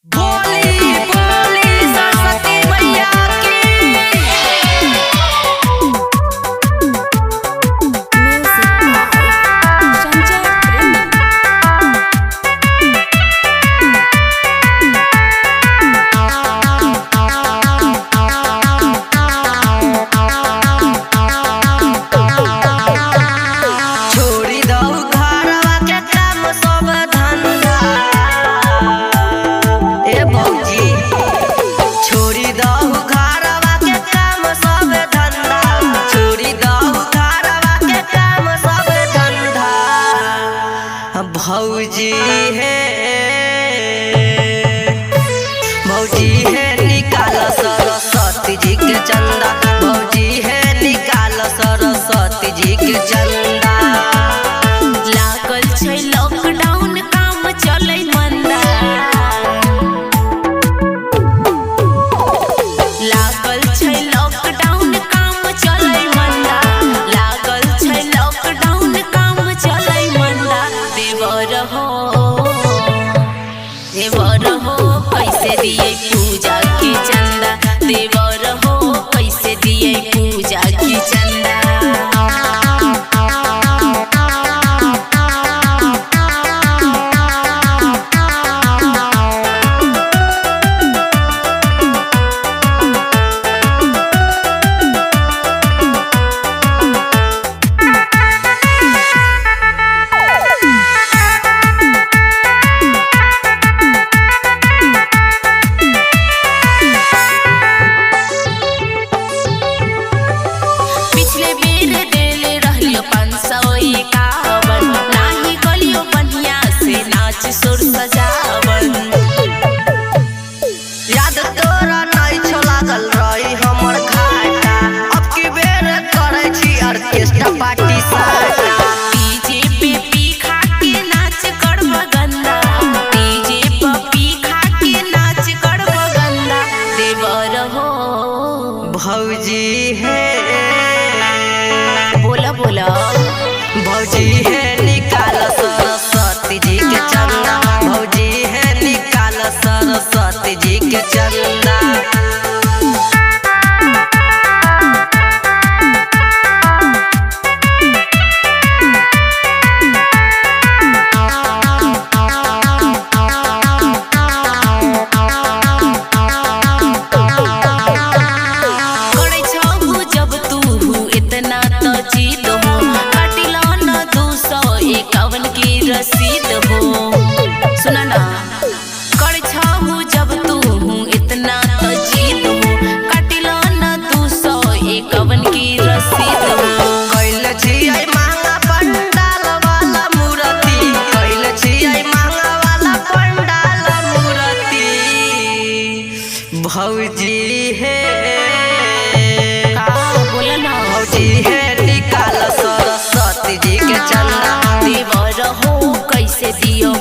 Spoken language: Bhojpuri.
बोली बोली सरस्वती मैया की। छोड़ी दऊ घरवा के काम सब धंधा, ए भौजी छोड़ी दऊ घरवा के काम सब धंधा, छोड़ी दऊ घरवा के काम सब धंधा। भौजी है निकाल सरस्वती जी के चंदा, भौजी है निकाल सरस्वती जी के चंदा। लागल छै लॉकडाउन काम चलै मंदा, लागल छै लॉकडाउन काम चलै मंदा, लागल छै लॉकडाउन काम चलै मंदा। देवर हो कैसे दिए पूजा के चंदा, देवर हो कैसे दिए पूजा के चंदा। पिछले बेर देले रहियो 551, नाही गलियो बढ़िया से नाच सुर सजावन। याद तोरा नहीं छो लागल रही हमर घाटा, अब की बेर करे छी ऑर्केस्ट्रा पार्टी साटा। डीजे पे पी खा के नाच करब गंदा, डीजे पे पी खा के नाच करब गंदा। देवर हो भौजी है बोला बोला, भौजी है निकाल सरस्वती जी के चंदा, भौजी है निकाल सरस्वती जी के चंदा। करे छहु जब तू इतना तो जीत हो, काटिला न 251 की रसीद हो। सुना ना, करे छहु जब तू इतना तो जीत हो, काटिला न 251 की रसीद हो। कैल छियै महंगा पंडाल वाला मूर्ति, कैल छियै महंगा वाला पंडाल मूर्ति। भौजी है का बोला ना, भौजी है निकाल सरस्वती जी के चंदा, देवर हो कैसे दियो